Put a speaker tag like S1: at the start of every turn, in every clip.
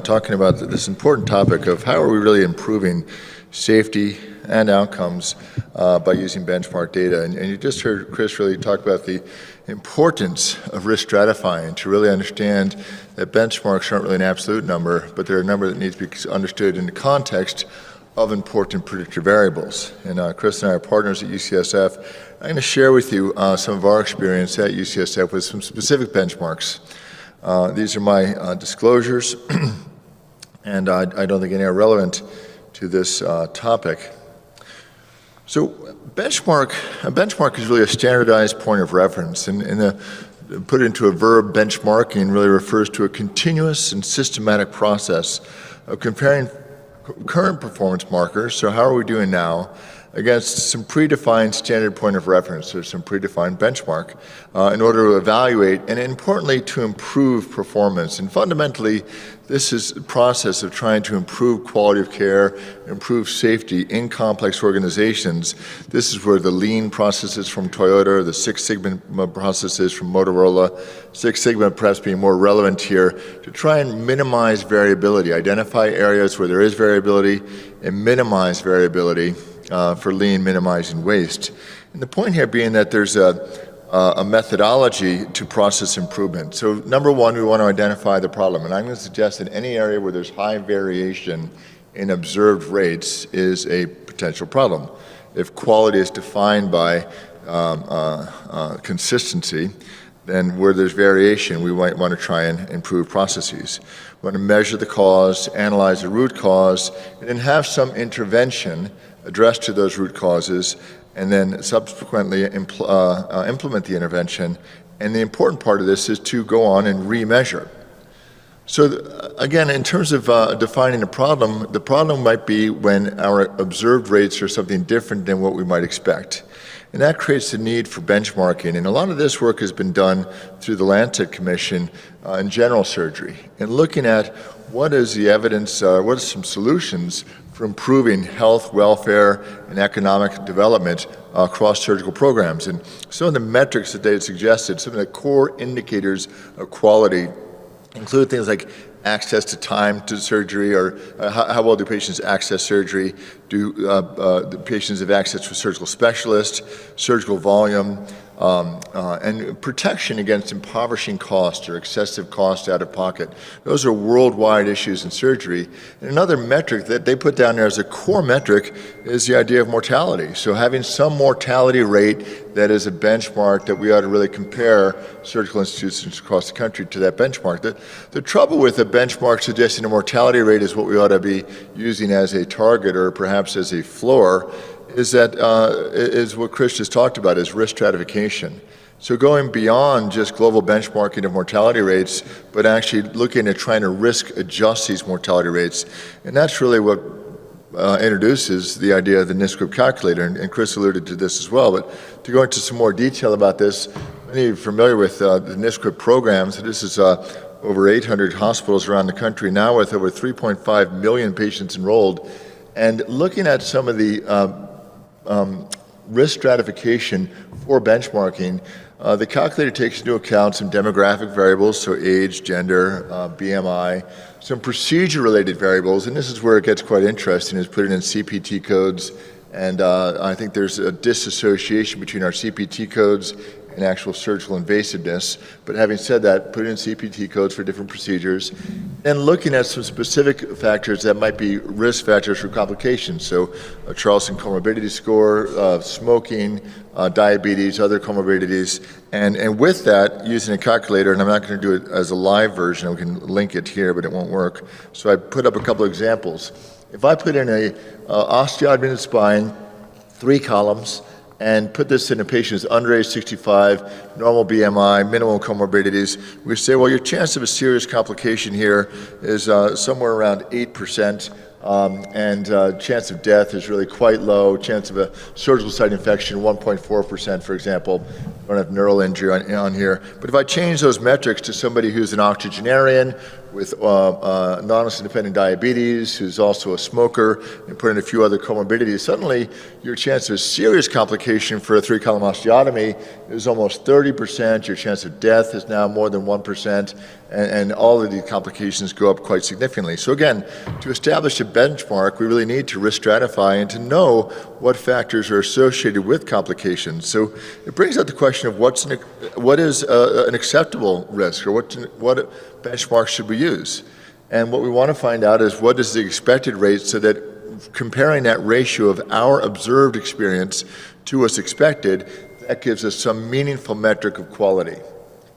S1: talking about this important topic of how are we really improving safety and outcomes by using benchmark data. And you just heard Chris really talk about the importance of risk stratifying to really understand that benchmarks aren't really an absolute number, but they're a number that needs to be understood in the context of important predictor variables. And Chris and I are partners at UCSF. I'm going to share with you some of our experience at UCSF with some specific benchmarks. These are my disclosures, and I don't think any are relevant to this topic. So a benchmark is really a standardized point of reference, and put into a verb, benchmarking really refers to a continuous and systematic process of comparing current performance markers, so how are we doing now, against some predefined standard point of reference or some predefined benchmark in order to evaluate and importantly to improve performance. And fundamentally, this is a process of trying to improve quality of care, improve safety in complex organizations. This is where the lean processes from Toyota, the Six Sigma processes from Motorola, Six Sigma perhaps being more relevant here, to try and minimize variability, identify areas where there is variability and minimize variability for lean, minimizing waste. And the point here being that there's a methodology to process improvement. So number one, we want to identify the problem. And I'm going to suggest that any area where there's high variation in observed rates is a potential problem. If quality is defined by consistency, then where there's variation, we might want to try and improve processes. We want to measure the cause, analyze the root cause, and then have some intervention addressed to those root causes, and then subsequently implement the intervention. And the important part of this is to go on and remeasure. So again, in terms of defining the problem might be when our observed rates are something different than what we might expect. And that creates the need for benchmarking. And a lot of this work has been done through the Lancet Commission in general surgery, and looking at what is the evidence, what are some solutions for improving health, welfare, and economic development across surgical programs. And some of the metrics that they had suggested, some of the core indicators of quality include things like access to time to surgery, or how well do patients access surgery, do the patients have access to a surgical specialist, surgical volume, and protection against impoverishing costs or excessive cost out of pocket. Those are worldwide issues in surgery. And another metric that they put down there as a core metric is the idea of mortality. So having some mortality rate that is a benchmark that we ought to really compare surgical institutions across the country to that benchmark. The trouble with a benchmark suggesting a mortality rate is what we ought to be using as a target or perhaps as a floor, is that is what Chris just talked about, is risk stratification. So going beyond just global benchmarking of mortality rates, but actually looking at trying to risk adjust these mortality rates. And that's really what introduces the idea of the NIST calculator, and Chris alluded to this as well. But to go into some more detail about this, many of you are familiar with the NIST programs. This is over 800 hospitals around the country now with over 3.5 million patients enrolled. And looking at some of the risk stratification for benchmarking, the calculator takes into account some demographic variables, so age, gender, BMI, some procedure-related variables, and this is where it gets quite interesting, is putting in CPT codes, and I think there's a disassociation between our CPT codes and actual surgical invasiveness. But having said that, put in CPT codes for different procedures and looking at some specific factors that might be risk factors for complications. So a Charlson comorbidity score, smoking, diabetes, other comorbidities. And with that, using a calculator, and I'm not going to do it as a live version, we can link it here, but it won't work. So I put up a couple of examples. If I put in a osteotomy in the spine, 3 columns, and put this in a patient who's under age 65, normal BMI, minimal comorbidities, we say, well, your chance of a serious complication here is somewhere around 8%, and chance of death is really quite low. Chance of a surgical site infection, 1.4%, for example. I don't have neural injury on here. But if I change those metrics to somebody who's an octogenarian, with non-independent diabetes, who's also a smoker, and put in a few other comorbidities, suddenly your chance of a serious complication for a 3-column osteotomy is almost 30%. Your chance of death is now more than 1%, and all of these complications go up quite significantly. So again, to establish a benchmark, we really need to risk stratify and to know what factors are associated with complications. So it brings up the question of what is an acceptable risk, or what benchmark should we use? And what we want to find out is what is the expected rate, so that comparing that ratio of our observed experience to what's expected, that gives us some meaningful metric of quality.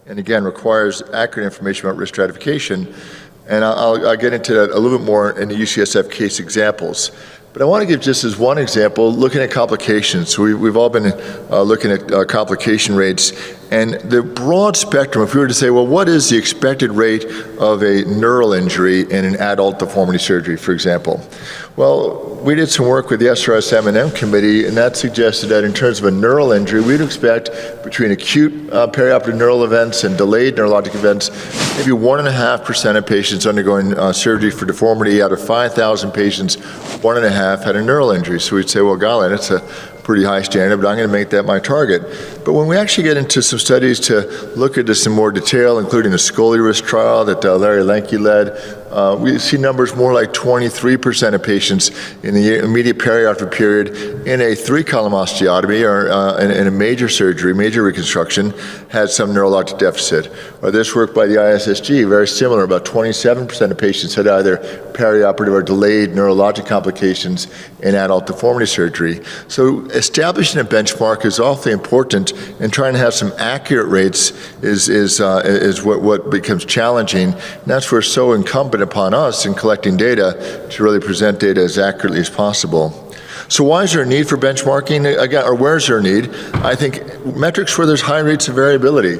S1: And again, requires accurate information about risk stratification. And I'll get into that a little bit more in the UCSF case examples. But I want to give just as one example, looking at complications. So we've all been looking at complication rates, and the broad spectrum, if we were to say, well, what is the expected rate of a neural injury in an adult deformity surgery, for example? Well, we did some work with the SRS M&M committee, and that suggested that in terms of a neural injury, we'd expect between acute perioperative neural events and delayed neurologic events, maybe 1.5% of patients undergoing surgery for deformity out of 5,000 patients, 1.5 had a neural injury. So we'd say, well, golly, that's a pretty high standard, but I'm going to make that my target. But when we actually get into some studies to look at this in more detail, including a scoliosis trial that Larry Lenke led, we see numbers more like 23% of patients in the immediate perioperative period in a 3-column osteotomy or in a major surgery, major reconstruction, had some neurologic deficit. Or this work by the ISSG, very similar, about 27% of patients had either perioperative or delayed neurologic complications in adult deformity surgery. So establishing a benchmark is awfully important, and trying to have some accurate rates is what becomes challenging. And that's where it's so incumbent upon us in collecting data to really present data as accurately as possible. So why is there a need for benchmarking? Again, or where's there a need? I think metrics where there's high rates of variability.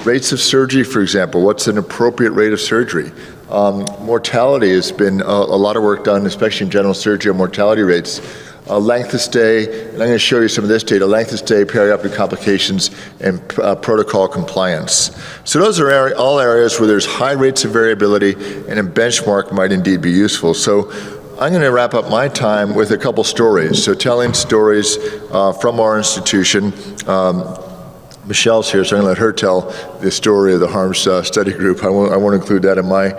S1: Rates of surgery, for example, what's an appropriate rate of surgery? Mortality has been a lot of work done, especially in general surgery, on mortality rates. Length of stay, and I'm going to show you some of this data, length of stay, perioperative complications, and protocol compliance. So those are all areas where there's high rates of variability, and a benchmark might indeed be useful. So I'm going to wrap up my time with a couple stories. So telling stories from our institution. Michelle's here, so I'm going to let her tell the story of the HARMS study group. I won't include that in my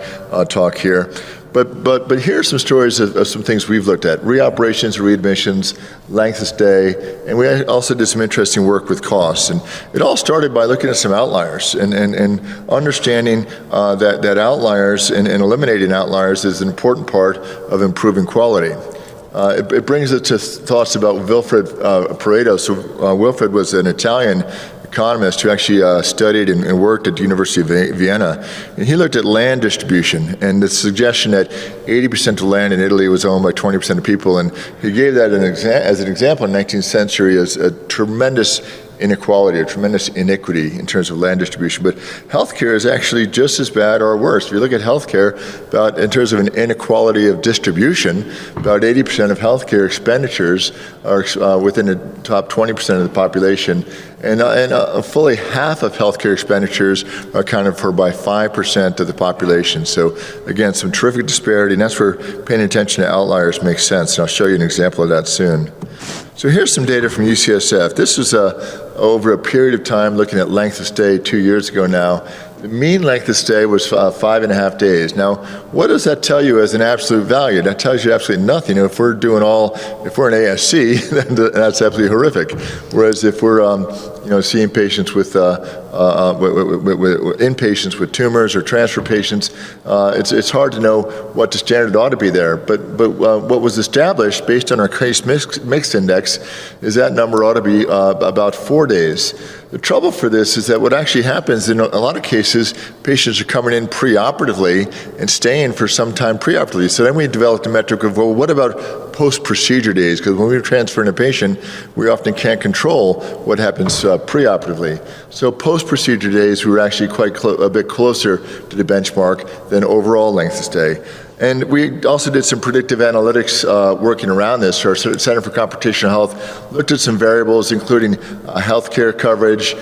S1: talk here. But here are some stories of some things we've looked at: reoperations, readmissions, length of stay, and we also did some interesting work with costs. And it all started by looking at some outliers and understanding that outliers and eliminating outliers is an important part of improving quality. It brings us to thoughts about Wilfred Pareto. So Wilfred was an Italian economist who actually studied and worked at the University of Vienna. And he looked at land distribution and the suggestion that 80% of land in Italy was owned by 20% of people. And he gave that as an example in the 19th century as a tremendous inequality, a tremendous iniquity in terms of land distribution. But healthcare is actually just as bad or worse. If you look at healthcare, in terms of an inequality of distribution, about 80% of healthcare expenditures are within the top 20% of the population. And fully half of healthcare expenditures are accounted for by 5% of the population. So again, some terrific disparity, and that's where paying attention to outliers makes sense. And I'll show you an example of that soon. So here's some data from UCSF. This was over a period of time looking at length of stay 2 years ago now. The mean length of stay was 5.5 days. Now, what does that tell you as an absolute value? That tells you absolutely nothing. If we're an ASC, then that's absolutely horrific. Whereas if we're seeing patients with inpatients with tumors or transfer patients, it's hard to know what the standard ought to be there. But what was established based on our case mix index is that number ought to be about 4 days. The trouble for this is that what actually happens in a lot of cases, patients are coming in preoperatively and staying for some time preoperatively. So then we developed a metric of, well, what about post-procedure days? Because when we're transferring a patient, we often can't control what happens preoperatively. So post-procedure days, we were actually a bit closer to the benchmark than overall length of stay. And we also did some predictive analytics working around this. Our Center for Computational Health looked at some variables, including healthcare coverage,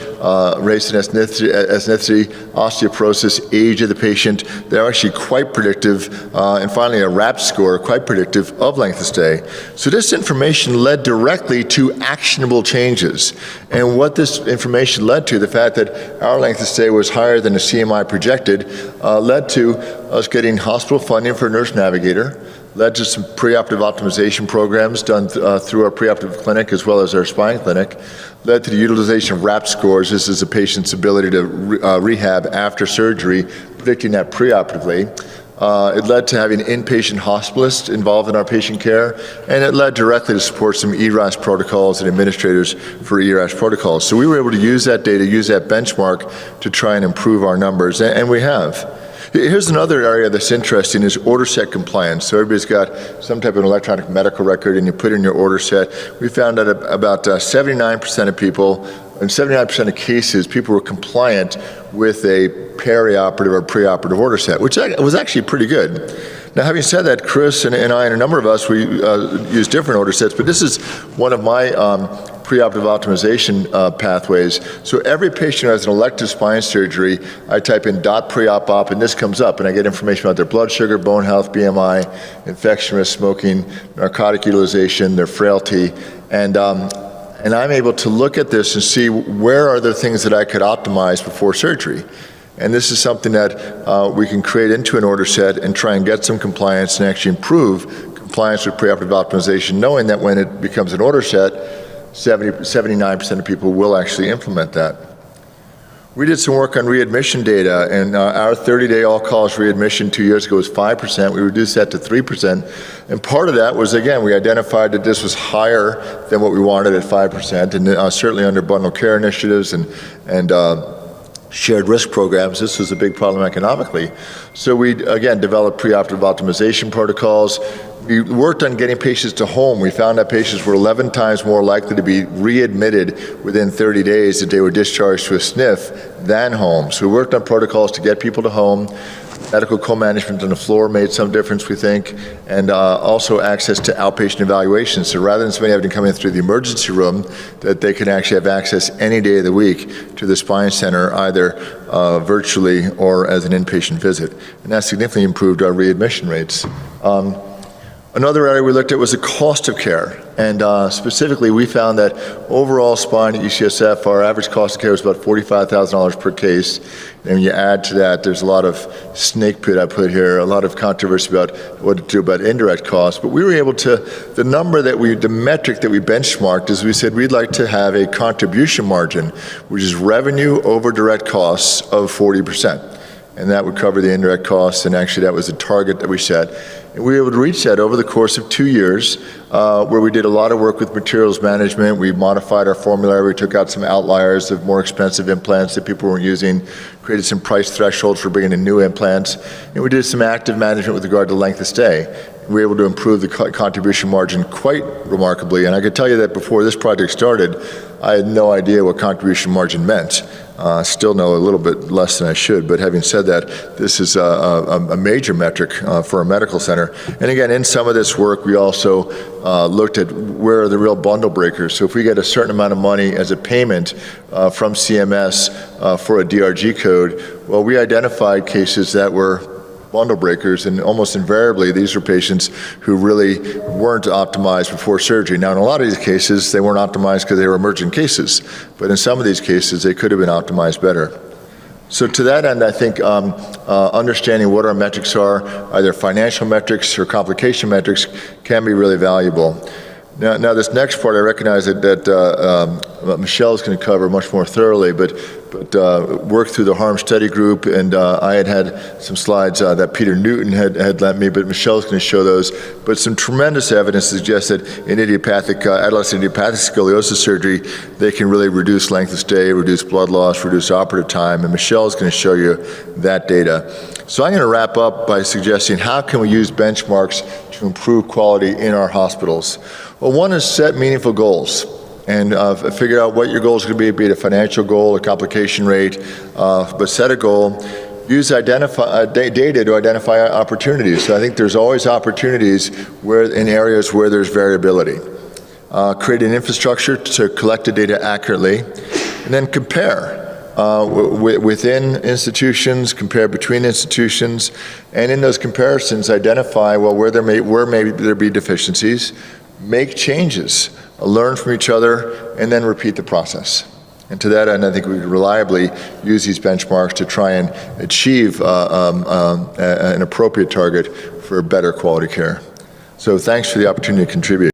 S1: race and ethnicity, osteoporosis, age of the patient. They're actually quite predictive. And finally, a RAP score, quite predictive of length of stay. So this information led directly to actionable changes. And what this information led to, the fact that our length of stay was higher than the CMI projected, led to us getting hospital funding for a nurse navigator, led to some preoperative optimization programs done through our preoperative clinic as well as our spine clinic, led to the utilization of RAP scores. This is a patient's ability to rehab after surgery, predicting that preoperatively. It led to having inpatient hospitalists involved in our patient care, and it led directly to support some ERAS protocols and administrators for ERAS protocols. So we were able to use that data, use that benchmark to try and improve our numbers, and we have. Here's another area that's interesting is order set compliance. So everybody's got some type of electronic medical record and you put in your order set. We found that about 79% of people, in 79% of cases, people were compliant with a perioperative or preoperative order set, which was actually pretty good. Now, having said that, Chris and I and a number of us, we use different order sets, but this is one of my preoperative optimization pathways. So every patient who has an elective spine surgery, I type in .preop-op and this comes up and I get information about their blood sugar, bone health, BMI, infection risk, smoking, narcotic utilization, their frailty, and I'm able to look at this and see where are the things that I could optimize before surgery. And this is something that we can create into an order set and try and get some compliance and actually improve compliance with preoperative optimization, knowing that when it becomes an order set, 79% of people will actually implement that. We did some work on readmission data, and our 30-day all-cause readmission 2 years ago was 5%. We reduced that to 3%. And part of that was, again, we identified that this was higher than what we wanted at 5%, and certainly under bundled care initiatives and shared risk programs, this was a big problem economically. So we, again, developed preoperative optimization protocols. We worked on getting patients to home. We found that patients were 11 times more likely to be readmitted within 30 days that they were discharged to a SNF than home. So we worked on protocols to get people to home. Medical co-management on the floor made some difference, we think, and also access to outpatient evaluation. So rather than somebody having to come in through the emergency room, that they can actually have access any day of the week to the spine center, either virtually or as an inpatient visit. And that significantly improved our readmission rates. Another area we looked at was the cost of care. And specifically, we found that overall spine at UCSF, our average cost of care was about $45,000 per case. And when you add to that, there's a lot of snake pit I put here, a lot of controversy about what to do about indirect costs. But we were able to, the metric that we benchmarked is we said we'd like to have a contribution margin, which is revenue over direct costs of 40%. And that would cover the indirect costs, and actually that was the target that we set. And we were able to reach that over the course of 2 years, where we did a lot of work with materials management. We modified our formulary. We took out some outliers of more expensive implants that people weren't using, created some price thresholds for bringing in new implants, and we did some active management with regard to length of stay. We were able to improve the contribution margin quite remarkably, and I could tell you that before this project started, I had no idea what contribution margin meant. Still know a little bit less than I should, but having said that, this is a major metric for a medical center. And again, in some of this work, we also looked at where are the real bundle breakers. So if we get a certain amount of money as a payment from CMS for a DRG code, well, we identified cases that were bundle breakers, and almost invariably these were patients who really weren't optimized before surgery. Now in a lot of these cases they weren't optimized because they were emergent cases, but in some of these cases they could have been optimized better. So to that end, I think understanding what our metrics are, either financial metrics or complication metrics, can be really valuable. Now this next part I recognize that Michelle is going to cover much more thoroughly, but worked through the harm study group, and I had some slides that Peter Newton had lent me, but Michelle's going to show those. But some tremendous evidence suggests that in adolescent idiopathic scoliosis surgery, they can really reduce length of stay, reduce blood loss, reduce operative time, and Michelle's going to show you that data. So I'm going to wrap up by suggesting how can we use benchmarks to improve quality in our hospitals. Well, one is set meaningful goals and figure out what your goals are going to be it a financial goal, a complication rate, but set a goal. use data to identify opportunities. So I think there's always opportunities in areas where there's variability. Create an infrastructure to collect the data accurately, and then compare within institutions, compare between institutions, and in those comparisons identify, well, where maybe there be deficiencies, make changes, learn from each other, and then repeat the process. And to that end, I think we reliably use these benchmarks to try and achieve an appropriate target for better quality care. So thanks for the opportunity to contribute.